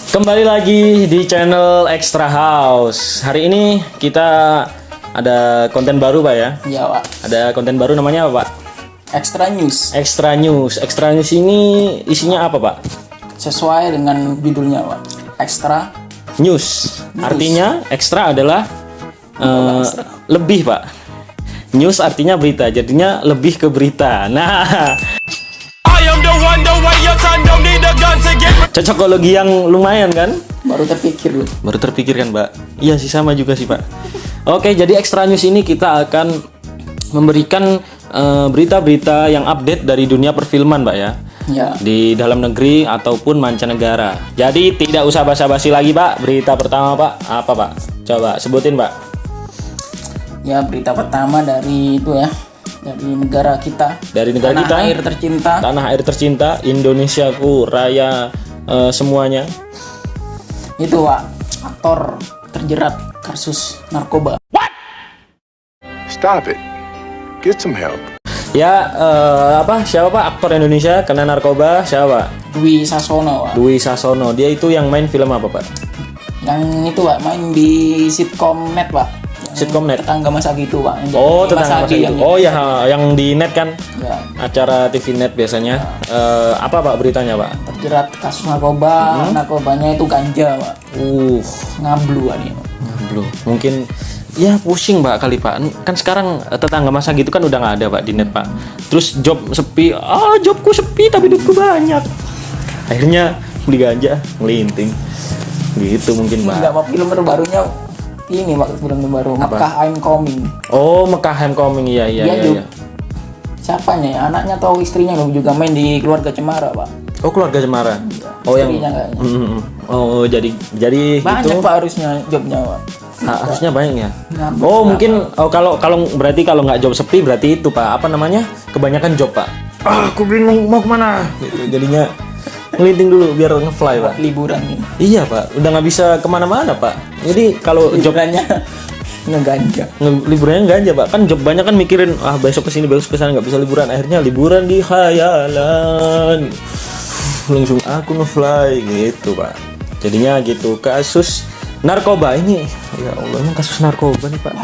Kembali lagi di channel Extra House. Hari ini kita ada konten baru, Pak ya? Iya, Pak. Ada konten baru namanya apa, Pak? Extra News. Extra News. Extra News ini isinya apa, Pak? Sesuai dengan judulnya, Pak. Extra News. Artinya extra adalah lebih, Pak. News artinya berita, jadinya lebih ke berita. Nah, cocokologi yang lumayan kan? baru terpikir loh. Baru terpikir kan, Mbak? Iya sih, sama juga sih, Pak. Oke, jadi Extra News ini kita akan memberikan berita-berita yang update dari dunia perfilman, Mbak ya. Ya. Di dalam negeri ataupun mancanegara. Jadi tidak usah basa-basi lagi, Pak. Berita pertama, Pak, apa, Pak? Coba sebutin, Pak. Ya, berita pertama dari itu ya. Dari negara kita. Dari negara kita. Tanah air tercinta. Tanah air tercinta, Indonesiaku raya, semuanya. Itu, Pak. Aktor terjerat kasus narkoba. Stop it. Get some help. Ya, siapa, Pak? Aktor Indonesia kena narkoba, siapa, Pak? Dwi Sasono, Pak. Dwi Sasono. Dia itu yang main film apa, Pak? Yang itu, Pak, main di sitkom net, Pak. Sitkom net. Tetangga masa gitu, Pak. Yang Oh, jadi tentang Mas masa Adi itu. Oh ya, yang di net kan? Ya, Acara TV net biasanya. Apa, Pak, beritanya, Pak? terjerat kasus narkoba. Narkobanya itu ganja, Pak. Ngablu, Pak, dia. Belum. Mungkin ya pusing, Pak, kali, Pak. Kan sekarang tetangga masa gitu kan udah nggak ada, Pak, di net, Pak. Terus job sepi. Jobku sepi tapi duitku banyak. Akhirnya beli ganja, ngelinting. Gitu mungkin, Pak. Enggak, Pak, film terbarunya ini, Pak, film terbaru Mekah I'm Coming. Oh, Mekah Homecoming. Iya. Dia siapanya ya? Anaknya atau istrinya loh juga main di Keluarga Cemara, Pak. Oh, Keluarga Cemara. Oh, yang Istrinya kayaknya. Oh, jadi Banyak, itu Pak, harusnya jobnya, Pak. harusnya banyak ya. Ngambek, Oh, mungkin kalau berarti kalau nggak job sepi berarti itu, Pak. Apa namanya? Kebanyakan job, Pak. Aku bingung mau kemana. Gitu. Jadinya ngelinting dulu biar ngefly, Pak. Liburan ini. Iya, Pak. Udah nggak bisa kemana-mana, Pak. Jadi kalau job Liburannya ngeganja. liburannya nggak aja, Pak. Kan job banyak kan mikirin besok kesini besok kesana, nggak bisa liburan. Akhirnya liburan di khayalan. Langsung aku ngefly gitu, Pak. Jadinya gitu. Kasus narkoba ini, ya Allah, ini kasus narkoba nih, Pak.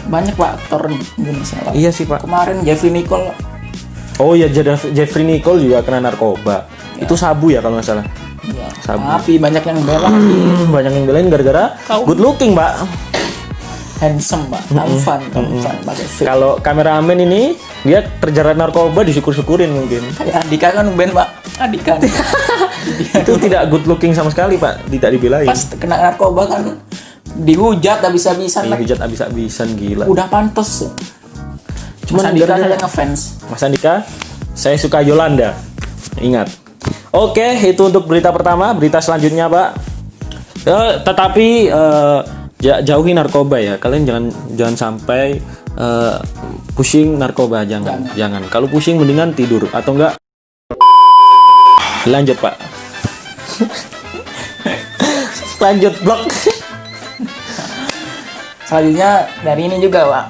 Banyak, Pak, aktor Indonesia, Pak. Iya sih, Pak. Kemarin Jeffrey Nicole, Pak. Oh ya, Jeffrey Nicole juga kena narkoba. Itu sabu ya kalau nggak salah. Ya, Sabu. tapi banyak yang bela Banyak yang belain gara-gara good looking, Pak. handsome, Pak. Tampan pakai fit. Kalau kameramen ini dia terjerat narkoba disyukur-syukurin mungkin. Kayak Andika kan Ben, Pak. Andika. Itu tidak good looking sama sekali, Pak. Tidak dibelain. Pas kena narkoba kan dihujat habis-habisan, Pak. Dihujat abis-abisan, gila. Udah pantas. Cuman Mas Andika gara-gara- saya ngefans. Mas Andika, saya suka Yolanda. Ingat. Oke, itu untuk berita pertama. Berita selanjutnya, Pak. Tetapi jauhi narkoba ya. Kalian jangan sampai pusing narkoba, jangan. Kalau pusing mendingan tidur atau enggak. Lanjut, Pak. Lanjut, blok. Selanjutnya dari ini juga, Pak.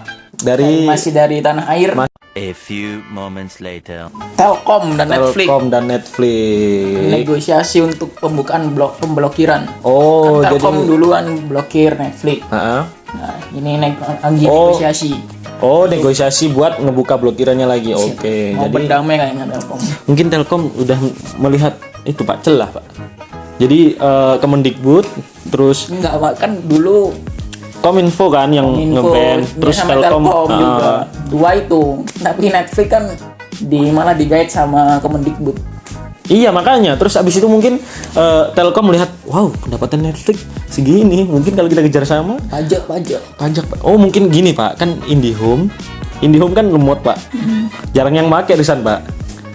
Masih dari tanah air. A few moments later. Telkom dan Netflix Telkom dan Netflix. negosiasi untuk pembukaan pemblokiran. Oh, Kan Telkom jadi duluan blokir Netflix. Heeh. Nah, ini lagi Oh. negosiasi. Oh, negosiasi buat ngebuka blokirannya lagi. Oke. Mau Jadi berdamai kayaknya Telkom. mungkin Telkom udah melihat itu, Pak, celah, Pak. Jadi Kemendikbud, terus Enggak, Pak, kan dulu Kominfo kan yang Info nge-ban, terus sama Telkom. juga. Dua itu. Tapi Netflix kan malah digait sama Kemendikbud. Iya, makanya. Terus abis itu mungkin Telkom melihat, wow, pendapatan Netflix segini. Mungkin kalau kita kejar sama Pajak. pajak, Pak. Oh, mungkin gini, Pak. Kan IndiHome kan lemot, Pak. Jarang yang pakai arisan, Pak.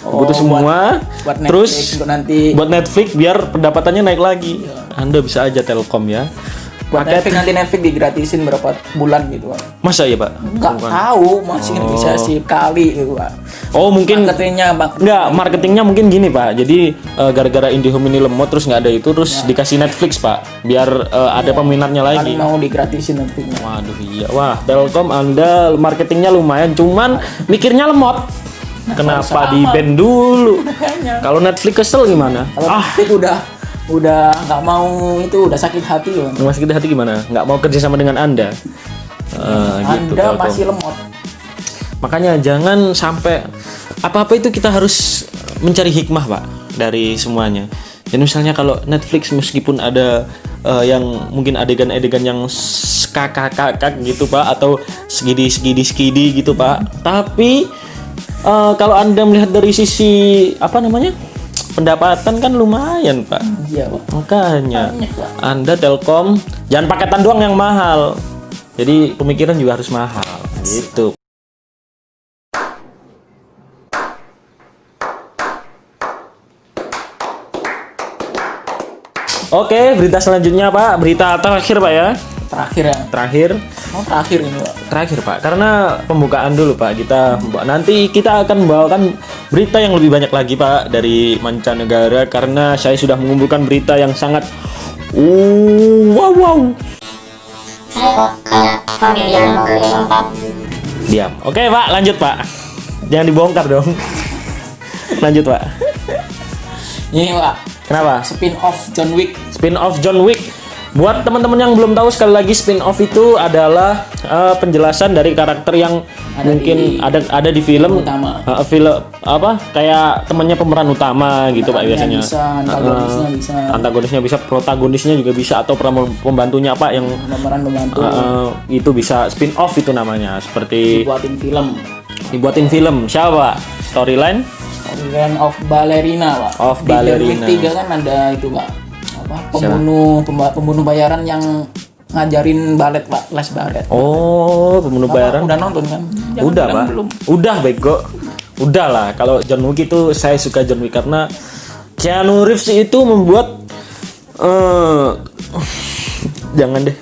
Butuh semua. buat Netflix, Terus untuk nanti buat Netflix biar pendapatannya naik lagi. Anda bisa aja Telkom ya. buat Netflix nanti Netflix digratisin berapa bulan gitu, Pak. Masa ya, Pak? Enggak tahu, masih negosiasi kali gitu, Pak. Oh, mungkin Marketingnya, Bang. enggak, marketingnya mungkin gini, Pak. Jadi gara-gara IndiHome ini lemot terus nggak ada itu, terus dikasih Netflix, Pak, biar ada peminatnya lagi. Paling mau digratisin Netflixnya. Waduh, iya. Wah, Telkom Anda marketingnya lumayan, cuman mikirnya lemot. Kenapa sama. di ban dulu? Makanya. Kalau Netflix kesel gimana? Kalau Netflix udah udah nggak mau itu, udah sakit hati loh. Mas kita hati gimana? Nggak mau kerja sama dengan Anda? Gitu, Anda Pak masih Tom. lemot. Makanya jangan sampai apa-apa itu kita harus mencari hikmah Pak dari semuanya. Jadi misalnya kalau Netflix meskipun ada yang mungkin adegan-adegan yang kakak gitu Pak, atau skidi gitu Pak, tapi kalau Anda melihat dari sisi apa namanya, pendapatan kan lumayan Pak. Iya Pak. Makanya Banyak, Pak. Anda Telkom jangan paketan doang yang mahal, jadi pemikiran juga harus mahal gitu. Oke, berita selanjutnya Pak, berita terakhir Pak ya. Terakhir ya. Terakhir Terakhir ini Pak. Terakhir Pak, karena pembukaan dulu Pak, nanti kita akan membawakan berita yang lebih banyak lagi Pak dari mancanegara, karena saya sudah mengumpulkan berita yang sangat wow. Diam. Oke Pak, lanjut Pak, jangan dibongkar dong. Lanjut Pak. Ini Pak, Kenapa? spin-off John Wick. Spin-off John Wick. Buat teman-teman yang belum tahu, sekali lagi spin-off itu adalah penjelasan dari karakter yang Ada mungkin di ada di film utama. Film apa kayak temannya pemeran utama gitu Pak biasanya. Bisa, antagonisnya bisa. Antagonisnya bisa, protagonisnya juga bisa, atau pembantunya Pak yang Pemeran pembantu itu bisa spin-off itu namanya. Seperti dibuatin film. Siapa? Storyline Storyline of Ballerina Pak. Of Di John Ballerina. Wick 3 kan ada itu Pak. Pembunuh bayaran yang ngajarin balet Pak, les balet. Oh, pembunuh bayaran. Udah nonton kan? Jangan Udah bilang Pak. belum. Udah bego. Udah lah. Kalau John Wick itu saya suka John Wick karena Keanu Reeves itu membuat jangan deh.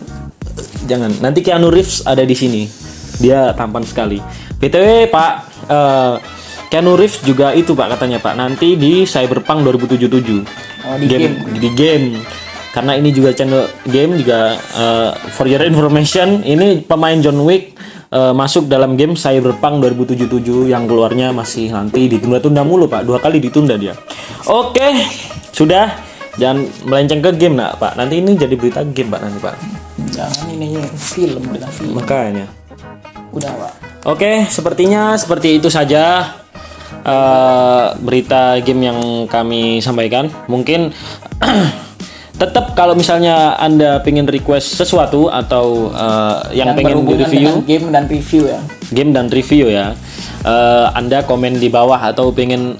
Jangan. Nanti Keanu Reeves ada di sini. Dia tampan sekali. BTW Pak, Keanu Reeves juga itu Pak katanya Pak, nanti di Cyberpunk 2077. Oh, di game. Karena ini juga channel game juga, for your information, ini pemain John Wick masuk dalam game Cyberpunk 2077 yang keluarnya masih nanti ditunda-tunda mulu Pak, 2 kali ditunda dia. Oke, sudah, jangan melenceng ke game nak Pak. Nanti ini jadi berita game Pak nanti Pak. Jangan ini film berita film. Makanya. Udah Pak. Oke, sepertinya seperti itu saja berita game yang kami sampaikan. Mungkin tetap kalau misalnya Anda pengen request sesuatu atau yang pengen berhubungan di-review dengan game dan review ya. game dan review ya, Anda komen di bawah, atau pengen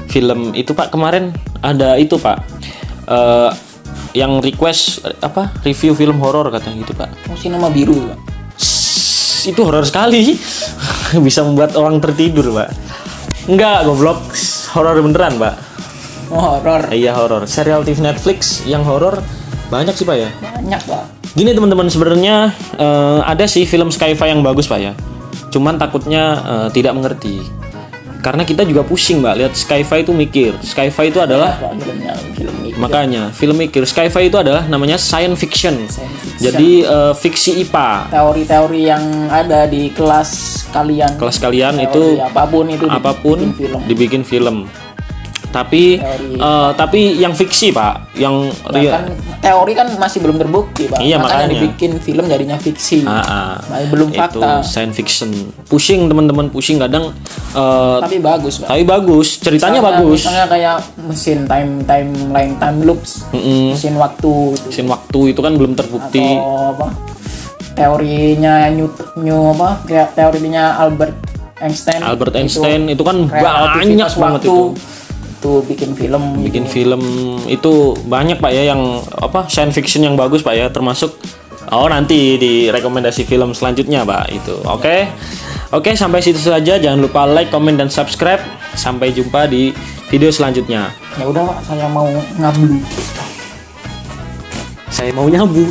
film itu Pak, kemarin ada itu Pak, yang request apa, review film horor katanya gitu Pak. Oh, Sinema Biru Pak. Itu horor sekali. Bisa membuat orang tertidur Pak. Enggak, goblok. Horor beneran Pak. Oh, horor. Iya, horor. Serial TV Netflix yang horor banyak sih Pak ya. Banyak Pak. Gini teman-teman, sebenarnya ada sih film sci-fi yang bagus Pak ya. Cuman takutnya tidak mengerti. Karena kita juga pusing Mbak, lihat sci-fi itu mikir. Sci-fi itu adalah Pak, film mikir. makanya film mikir. Sci-fi itu adalah namanya science fiction. Science fiction. Jadi fiksi IPA. Teori-teori yang ada di kelas kalian. Kelas kalian Teori itu apapun itu dibikin film. Tapi tapi yang fiksi Pak, yang Bahkan teori kan masih belum terbukti Pak. Iya, makanya. dibikin film jadinya fiksi. Masih belum itu fakta. science fiction. Pusing teman-teman, pusing kadang. Tapi bagus Pak. Tapi bagus, ceritanya bagus. Misalnya kayak mesin time loops, mesin waktu itu. Mesin waktu itu kan belum terbukti. Atau apa? Teorinya kayak teorinya Albert Einstein itu itu kan banyak relativitas banget waktu. itu. Itu bikin film. Bikin film itu banyak Pak ya, yang apa, science fiction yang bagus Pak ya, termasuk nanti di rekomendasi film selanjutnya Pak itu. Oke, sampai situ saja. Jangan lupa like, comment, dan subscribe. Sampai jumpa di video selanjutnya. Ya udah Pak, saya mau ngablu. Saya mau nyabu.